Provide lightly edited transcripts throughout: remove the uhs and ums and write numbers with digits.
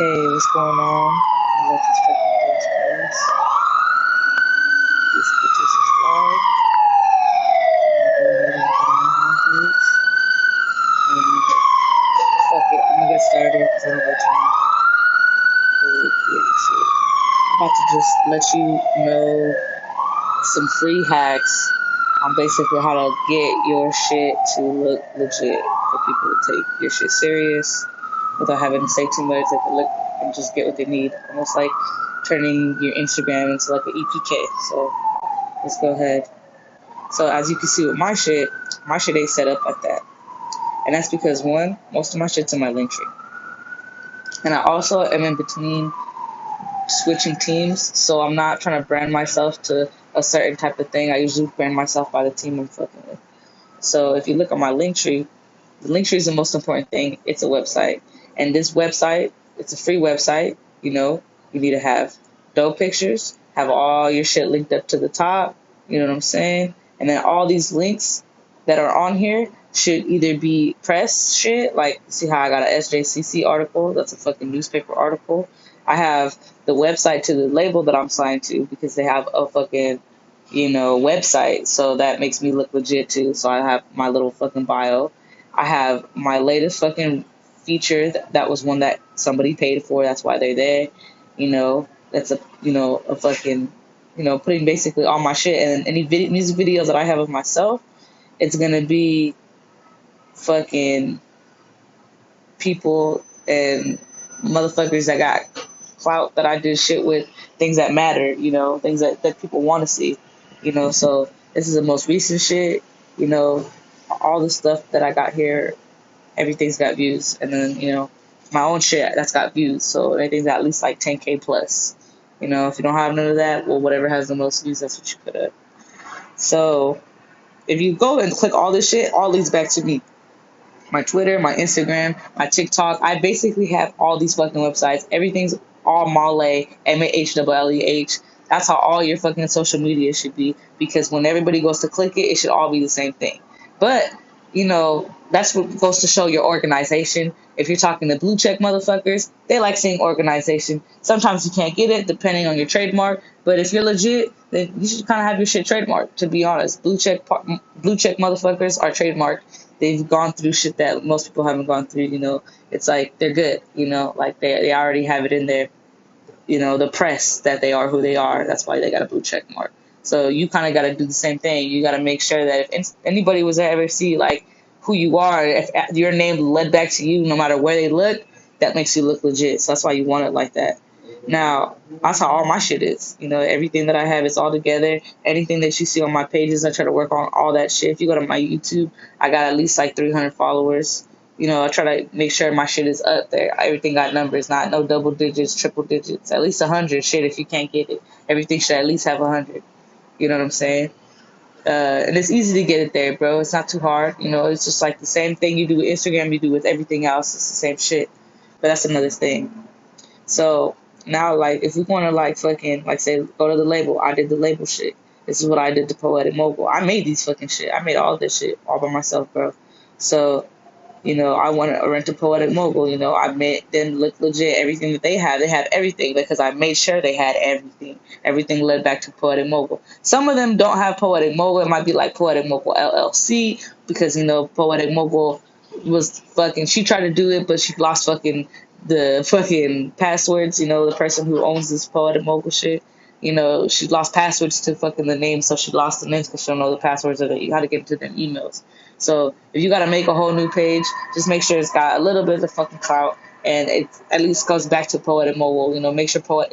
Hey, what's going on? I'm gonna let this fucking pause pass. These bitches is live. I'm gonna go ahead and put them on my page. And fuck it, I'm gonna get started because I don't got time for repeating shit. I'm about to just let you know some free hacks on basically how to get your shit to look legit for people to take your shit serious without having to say too much. They can look and just get what they need. Almost like turning your Instagram into like an EPK. So let's go ahead. So as you can see with my shit ain't set up like that. And that's because one, most of my shit's in my link tree. And I also am in between switching teams, so I'm not trying to brand myself to a certain type of thing. I usually brand myself by the team I'm fucking with. So if you look at my link tree, the link tree is the most important thing. It's a website. And this website, it's a free website. You need to have dope pictures, have all your shit linked up to the top. You know what I'm saying? And then all these links that are on here should either be press shit, like see how I got an SJCC article, that's a fucking newspaper article. I have the website to the label that I'm signed to because they have a fucking website, so that makes me look legit too. So I have my little fucking bio. I have my latest fucking feature that was one that somebody paid for. That's why they're there. That's a fucking putting basically all my shit and any music videos that I have of myself. It's gonna be fucking people and motherfuckers that got clout that I did shit with, things that matter, things that people want to see, so this is the most recent shit, all the stuff that I got here, everything's got views, and then, my own shit that's got views, so everything's at least like 10K plus, if you don't have none of that, well, whatever has the most views, that's what you put up. So if you go and click all this shit, all leads back to me. My Twitter, my Instagram, my TikTok. I basically have all these fucking websites. Everything's all Malleh, MAHLLEH. That's how all your fucking social media should be, because when everybody goes to click it, it should all be the same thing. But, that's what goes to show your organization. If you're talking to blue check motherfuckers, they like seeing organization. Sometimes you can't get it depending on your trademark, but if you're legit, then you should kind of have your shit trademarked, to be honest. Blue check motherfuckers are trademarked. They've gone through shit that most people haven't gone through. It's like they're good, like they already have it in there, the press that they are who they are. That's why they got a blue check mark. So you kind of got to do the same thing. You got to make sure that if anybody was to ever see like who you are, if your name led back to you, no matter where they look, that makes you look legit. So that's why you want it like that. Now, that's how all my shit is. Everything that I have is all together. Anything that you see on my pages, I try to work on all that shit. If you go to my YouTube, I got at least like 300 followers. I try to make sure my shit is up there. Everything got numbers, not no double digits, triple digits, at least 100. Shit, if you can't get it, everything should at least have 100. You know what I'm saying? And it's easy to get it there, bro. It's not too hard. It's just like the same thing you do with Instagram, you do with everything else. It's the same shit. But that's another thing. So now, like, if we want to, like, fucking, like, say, go to the label, I did the label shit. This is what I did to Poetic Mogul. I made these fucking shit. I made all this shit all by myself, bro. So, I want to rent a Poetic Mogul. I made them look legit. Everything that they have everything because I made sure they had everything. Everything led back to Poetic Mogul. Some of them don't have Poetic Mogul. It might be like Poetic Mogul LLC because, Poetic Mogul was fucking, she tried to do it, but she lost fucking the fucking passwords. The person who owns this Poetic Mogul shit. She lost passwords to fucking the name, so she lost the names because she don't know the passwords of it. You got to get into them emails. So if you got to make a whole new page, just make sure it's got a little bit of fucking clout, and it at least goes back to Poetic Mogul. Make sure what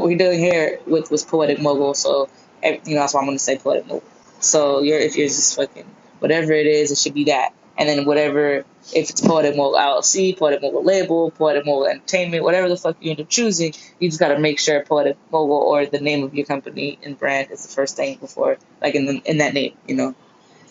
we're doing here was Poetic Mogul. So that's why I'm gonna say Poetic Mogul. So if you're just fucking whatever it is, it should be that. And then whatever, if it's Poetic Mogul LLC, Poetic Mogul Label, Poetic Mogul Entertainment, whatever the fuck you end up choosing, you just gotta make sure Poetic Mogul or the name of your company and brand is the first thing before, like in that name.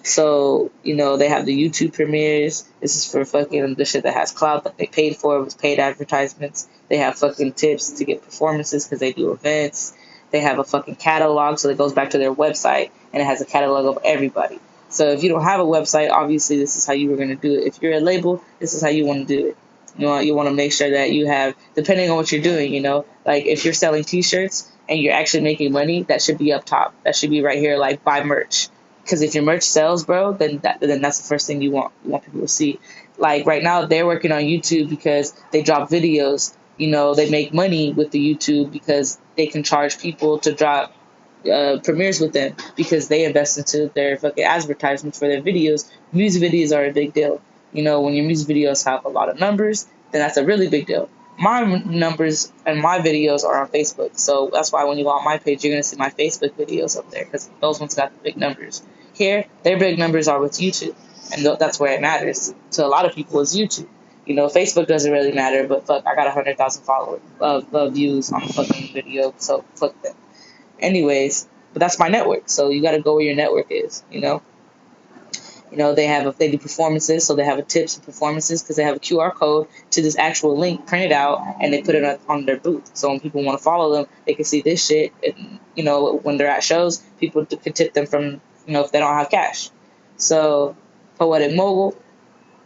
So, they have the YouTube premieres. This is for fucking the shit that has clout that they paid for. It was paid advertisements. They have fucking tips to get performances because they do events. They have a fucking catalog, so it goes back to their website, and it has a catalog of everybody. So if you don't have a website, obviously this is how you were going to do it. If you're a label, this is how you want to do it. You want to make sure that you have, depending on what you're doing, like if you're selling T-shirts and you're actually making money, that should be up top. That should be right here, like buy merch. Because if your merch sells, bro, then that's the first thing you want people to see. Like right now, they're working on YouTube because they drop videos. They make money with the YouTube because they can charge people to drop premieres with them because they invest into their fucking advertisements for their videos. Music videos are a big deal. When your music videos have a lot of numbers, then that's a really big deal. My numbers and my videos are on Facebook, so that's why when you go on my page, you're gonna see my Facebook videos up there because those ones got the big numbers. Here, their big numbers are with YouTube, and that's where it matters to a lot of people is YouTube. Facebook doesn't really matter, but fuck, I got 100,000 followers of views on the fucking video, so fuck them. Anyways, but that's my network, so you got to go where your network is. They do performances, so they have a tips and performances because they have a QR code to this actual link printed out, and they put it on their booth. So when people want to follow them, they can see this shit. And, when they're at shows, people can tip them from if they don't have cash. So Poetic Mogul,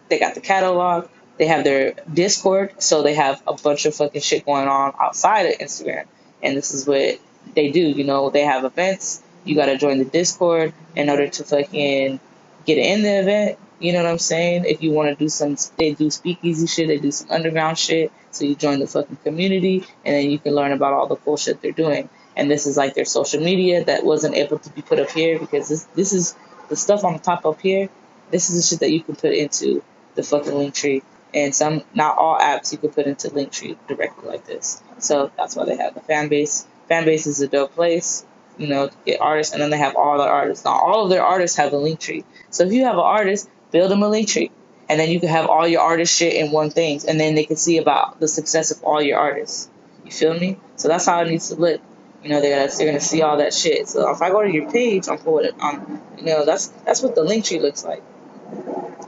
they got the catalog. They have their Discord, so they have a bunch of fucking shit going on outside of Instagram. And this is what they do. They have events. You got to join the Discord in order to fucking get in the event. You know what I'm saying? If you want to do they do speakeasy shit, they do some underground shit. So you join the fucking community, and then you can learn about all the cool shit they're doing. And this is like their social media that wasn't able to be put up here because this is the stuff on the top up here. This is the shit that you can put into the fucking Linktree. And not all apps you can put into Linktree directly like this. So that's why they have the fan base. Fan base is a dope place, to get artists. And then they have all the artists. Now, all of their artists have a Linktree. So if you have an artist, build them a Linktree. And then you can have all your artist shit in one thing. And then they can see about the success of all your artists. You feel me? So that's how it needs to look. They're going to see all that shit. So if I go to your page, that's what the Linktree looks like.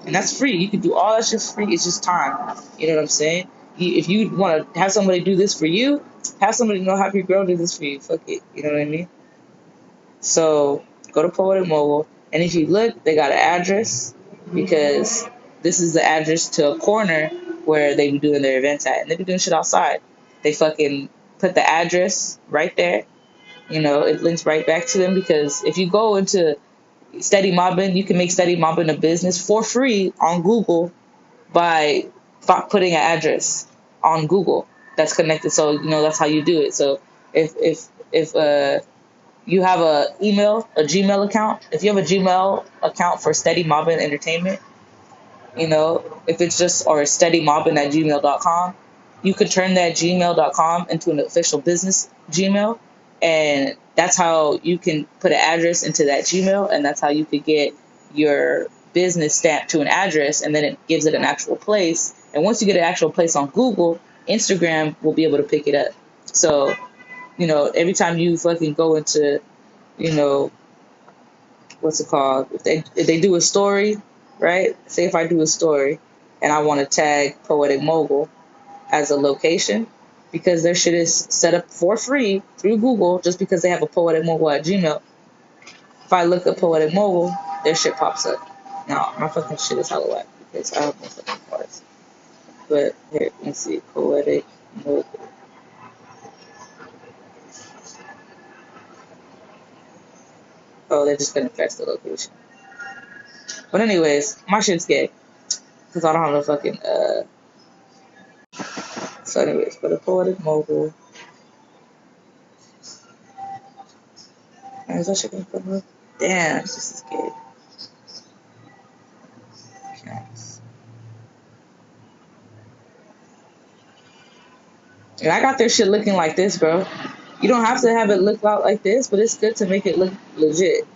And that's free. You can do all that shit free. It's just time. You know what I'm saying? If you want to have somebody do this for you, have somebody have your girl do this for you. Fuck it. You know what I mean? So go to Poetic Mogul. And if you look, they got an address because this is the address to a corner where they be doing their events at. And they be doing shit outside. They fucking put the address right there. It links right back to them because if you go into Steady Mobbing, you can make Steady Mobbing a business for free on Google by putting an address on Google that's connected. So that's how you do it. So if you have a Gmail account, if you have a Gmail account for Steady Mobbing Entertainment, if it's just or steadymobbing at gmail.com, you could turn that gmail.com into an official business Gmail. And that's how you can put an address into that Gmail, and that's how you could get your business stamped to an address, and then it gives it an actual place. And once you get an actual place on Google, Instagram will be able to pick it up. So, every time you fucking go into, what's it called? If they do a story, right? Say if I do a story and I want to tag Poetic Mogul as a location, because their shit is set up for free through Google just because they have a Poetic Mogul at Gmail. If I look at Poetic Mogul, their shit pops up. Now, my fucking shit is hella whack because I have no fucking parts. But here, let me see. Poetic Mogul. Oh, they're just gonna fetch the location. But anyways, my shit's gay. Because I don't have no fucking, So anyways, for the Poetic Mogul. Is that shit gonna come up? Damn, this is gay. Accounts. And I got their shit looking like this, bro. You don't have to have it look out like this, but it's good to make it look legit,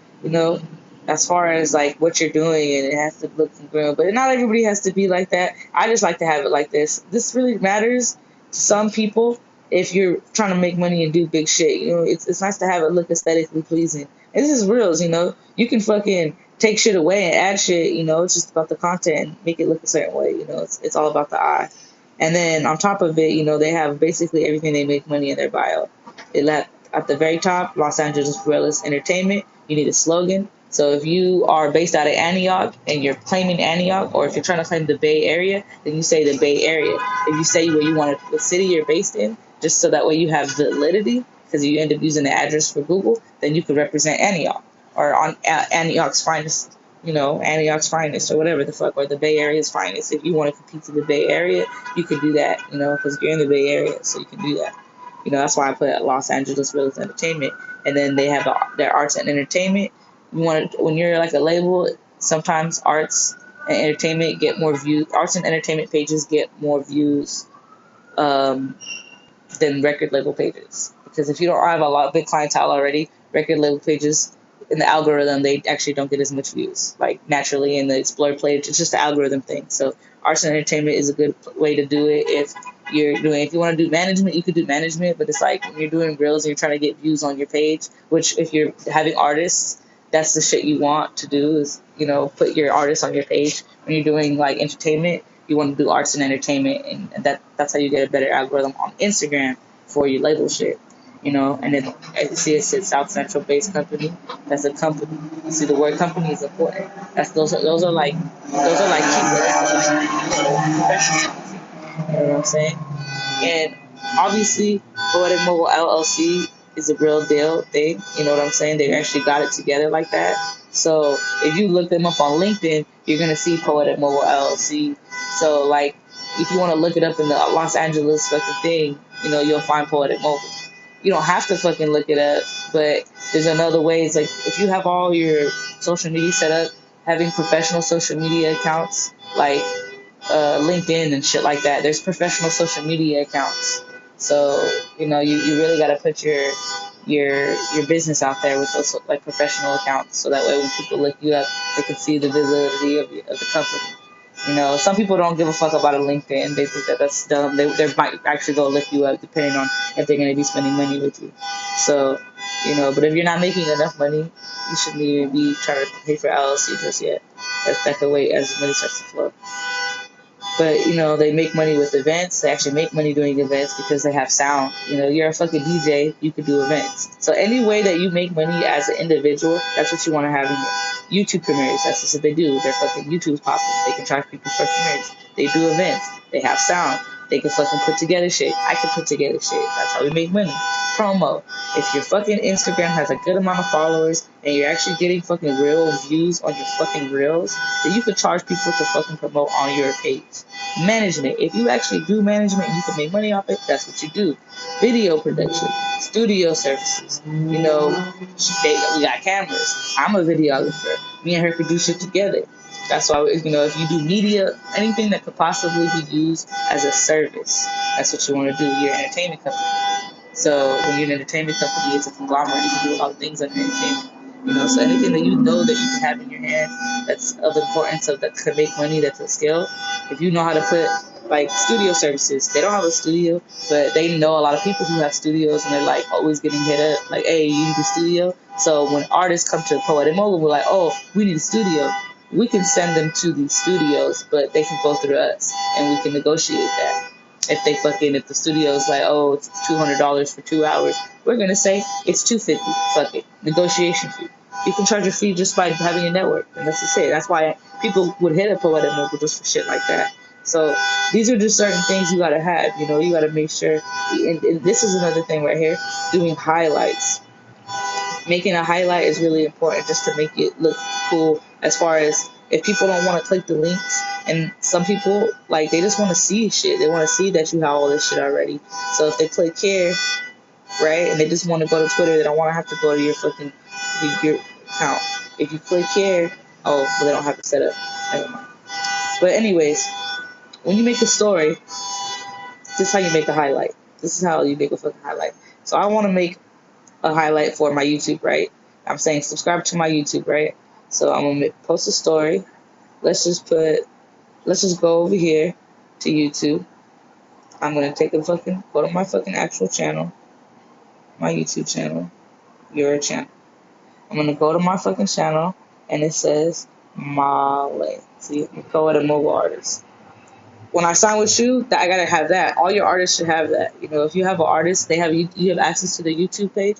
as far as like what you're doing, and it has to look congruent. But not everybody has to be like that. I just like to have it like this. This really matters to some people if you're trying to make money and do big shit. It's nice to have it look aesthetically pleasing. And this is reals, You can fucking take shit away and add shit, It's just about the content and make it look a certain way, It's all about the eye. And then on top of it, they have basically everything they make money in their bio. At the very top, Los Angeles Gorillas Entertainment. You need a slogan. So if you are based out of Antioch and you're claiming Antioch, or if you're trying to claim the Bay Area, then you say the Bay Area. If you say where you want the city you're based in, just so that way you have validity, because you end up using the address for Google, then you could represent Antioch or on Antioch's finest, Antioch's finest or whatever the fuck, or the Bay Area's finest. If you want to compete to the Bay Area, you can do that, because you're in the Bay Area, so you can do that. That's why I put Los Angeles Realist Entertainment, and then they have their arts and entertainment. When you're like a label, sometimes arts and entertainment get more views. Arts and entertainment pages get more views um, than record label pages, because if you don't have a lot of big clientele already, record label pages in the algorithm, they actually don't get as much views, like naturally in the Explore page. It's just the algorithm thing. So arts and entertainment is a good way to do it. If you want to do management, you could do management, but it's like when you're doing reels and you're trying to get views on your page, which if you're having artists, that's the shit you want to do, is put your artists on your page. When you're doing like entertainment, you want to do arts and entertainment, and that's how you get a better algorithm on Instagram for your label shit. And then as you see, it says South Central Based Company. That's a company. You see, the word company is important. Those are like keywords, like professional. You know what I'm saying? And obviously, Poetic Mobile LLC is a real deal thing. You know what I'm saying? They actually got it together like that. So if you look them up on LinkedIn, you're gonna see Poetic Mobile LLC. So like, if you want to look it up in the Los Angeles fucking thing, you'll find Poetic Mobile. You don't have to fucking look it up, but there's another way. It's like if you have all your social media set up, having professional social media accounts like LinkedIn and shit like that. There's professional social media accounts. So, you really got to put your business out there with those like professional accounts, so that way when people look you up, they can see the visibility of the company. Some people don't give a fuck about a LinkedIn. They think that that's dumb. They might actually go look you up depending on if they're going to be spending money with you. So, but if you're not making enough money, you shouldn't even be trying to pay for LLC just yet. That could wait as money starts to flow. But, they make money with events. They actually make money doing events because they have sound. You're a fucking DJ, you could do events. So any way that you make money as an individual, that's what you want to have in your YouTube premieres. That's just what they do. Their fucking YouTube's popping. They can charge people for premieres. They do events. They have sound. They can fucking put together shit. I can put together shit. That's how we make money. Promo. If your fucking Instagram has a good amount of followers and you're actually getting fucking real views on your fucking reels, then you can charge people to fucking promote on your page. Management. If you actually do management and you can make money off it, that's what you do. Video production. Studio services. We got cameras. I'm a videographer. Me and her could do shit together. That's why, if you do media, anything that could possibly be used as a service, that's what you want to do. You're an entertainment company. So when you're an entertainment company, it's a conglomerate. You can do a lot of things under entertainment. So anything that you know that you can have in your hand that's of importance, that could make money, that's a skill. If you know how to put, like, studio services, they don't have a studio, but they know a lot of people who have studios, and they're like always getting hit up, like, hey, you need a studio. So when artists come to Poetic Mobile, we're like, oh, we need a studio. We can send them to these studios, but they can go through us, and we can negotiate that. If the studio's like, oh, it's $200 for 2 hours, we're gonna say it's $250. Fuck it, negotiation fee. You can charge a fee just by having a network, and that's just it. That's why people would hit a Poetic Mobile just for shit like that. So these are just certain things you gotta have. You gotta make sure. And this is another thing right here: doing highlights. Making a highlight is really important, just to make it look cool. As far as if people don't want to click the links, and some people, like, they just want to see shit. They want to see that you have all this shit already. So if they click here, right, and they just want to go to Twitter, they don't want to have to go to your fucking your account. If you click here, oh, well, they don't have it set up. Never mind. But anyways, when you make a story, this is how you make a highlight. This is how you make a fucking highlight. So I want to make a highlight for my YouTube, right? I'm saying subscribe to my YouTube, right? So I'm gonna post a story. Let's just go over here to YouTube. I'm gonna go to my fucking actual channel, my YouTube channel, your channel. I'm gonna go to my fucking channel, and it says Male. See, I'm a Poetic Mobile artist. When I sign with you, I gotta have that. All your artists should have that. If you have an artist, you have access to the YouTube page.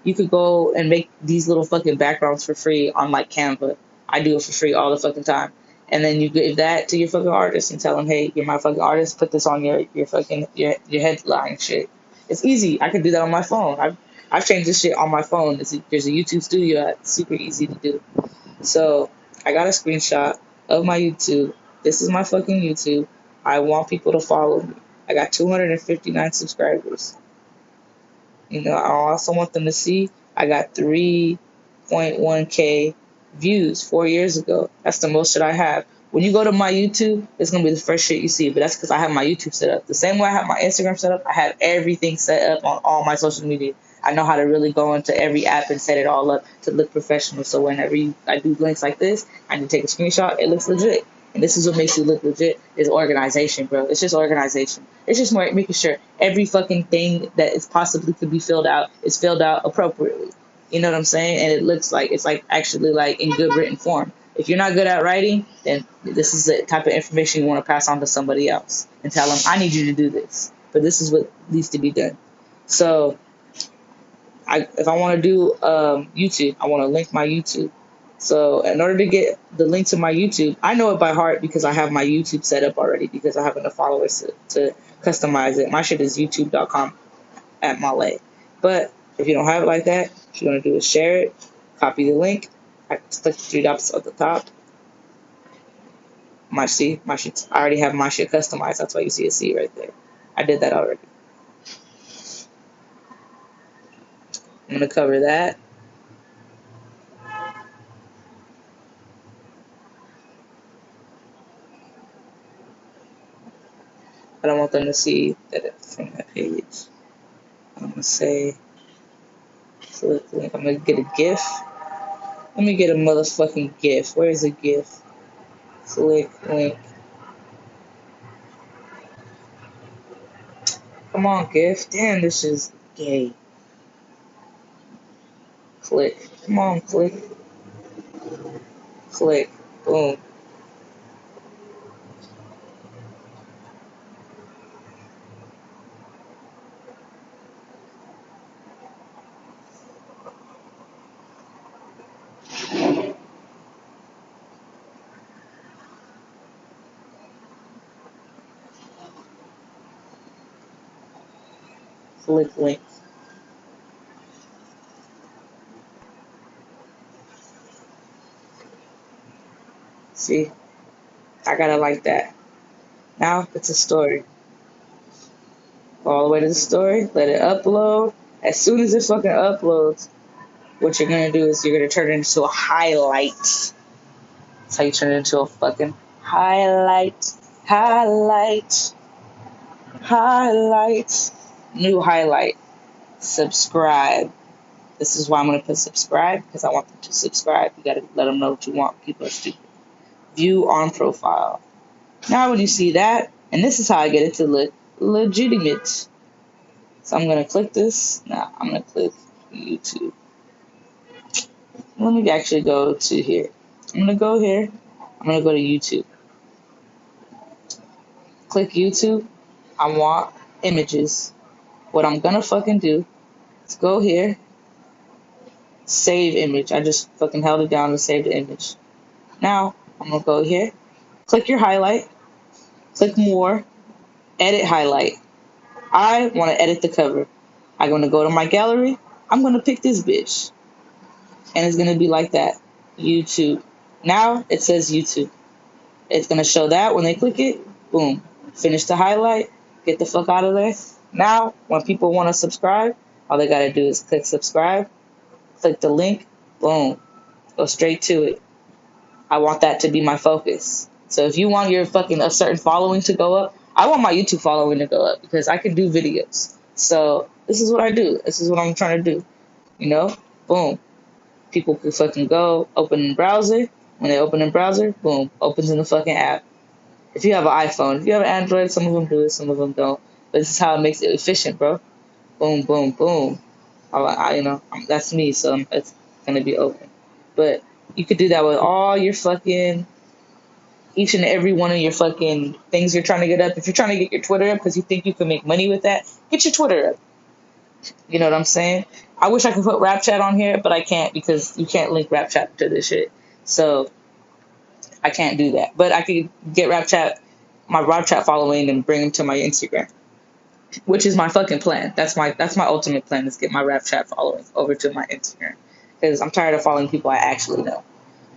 You could go and make these little fucking backgrounds for free on like Canva. I do it for free all the fucking time. And then you give that to your fucking artist and tell them, hey, you're my fucking artist. Put this on your fucking your headline shit. It's easy. I can do that on my phone. I've changed this shit on my phone. There's a YouTube Studio app. It's super easy to do. So I got a screenshot of my YouTube. This is my fucking YouTube. I want people to follow me. I got 259 subscribers. You know, I also want them to see I got 3.1K views 4 years ago. That's the most that I have. When you go to my YouTube, it's going to be the first shit you see, but that's because I have my YouTube set up. The same way I have my Instagram set up, I have everything set up on all my social media. I know how to really go into every app and set it all up to look professional. So whenever I do links like this, I can take a screenshot. It looks legit. And this is what makes you look legit is organization, bro. It's just organization. It's just more making sure every fucking thing that is possibly could be filled out is filled out appropriately. You know what I'm saying? And it looks like it's like actually like in good written form. If you're not good at writing, then this is the type of information you want to pass on to somebody else and tell them, I need you to do this. But this is what needs to be done. So if I want to do YouTube, I want to link my YouTube. So in order to get the link to my YouTube, I know it by heart because I have my YouTube set up already because I have enough followers to customize it. My shit is youtube.com at Malay. But if you don't have it like that, what you're going to do is share it, copy the link. I click the three dots at the top. My shit, I already have my shit customized. That's why you see a C right there. I did that already. I'm going to cover that. I don't want them to see that it's from that page. I'm going to say, click link. I'm going to get a GIF. Let me get a motherfucking GIF. Where is a GIF? Click link. Come on, GIF. Damn, this is gay. Click. Come on, click. Click. Boom. Click link. See? I got it like that. Now it's a story. Go all the way to the story. Let it upload. As soon as it fucking uploads, what you're going to do is you're going to turn it into a highlight. That's how you turn it into a fucking highlight. Highlight. Highlight. New highlight. Subscribe. This is why I'm going to put subscribe, because I want them to subscribe. You got to let them know what you want. People are stupid. View on profile. Now when you see that, and this is how I get it to look legitimate. So I'm going to click this. Now I'm going to click YouTube. Let me actually go to here. I'm going to go here. I'm going to go to YouTube. Click YouTube. I want images. What I'm going to fucking do is go here. Save image. I just fucking held it down to save the image. Now I'm going to go here. Click your highlight. Click more. Edit highlight. I want to edit the cover. I'm going to go to my gallery. I'm going to pick this bitch. And it's going to be like that. YouTube. Now it says YouTube. It's going to show that when they click it. Boom. Finish the highlight. Get the fuck out of there. Now, when people want to subscribe, all they got to do is click subscribe. Click the link. Boom. Go straight to it. I want that to be my focus. So if you want your fucking a certain following to go up, I want my YouTube following to go up because I can do videos. So this is what I do. This is what I'm trying to do. You know? Boom. People can fucking go, open in browser. When they open in browser, boom, opens in the fucking app. If you have an iPhone, if you have an Android, some of them do it, some of them don't. But this is how it makes it efficient, bro. Boom, boom, boom. That's me, so it's gonna be open. But you could do that with all your fucking, each and every one of your fucking things you're trying to get up. If you're trying to get your Twitter up because you think you can make money with that, get your Twitter up. You know what I'm saying? I wish I could put Rap Chat on here, but I can't because you can't link Rap Chat to this shit. So I can't do that. But I could get my Rap Chat following and bring them to my Instagram, which is my fucking plan. That's my ultimate plan is get my Rap Chat following over to my Instagram because I'm tired of following people I actually know.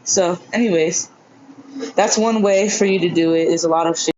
So, anyways, that's one way for you to do it. There's a lot of shit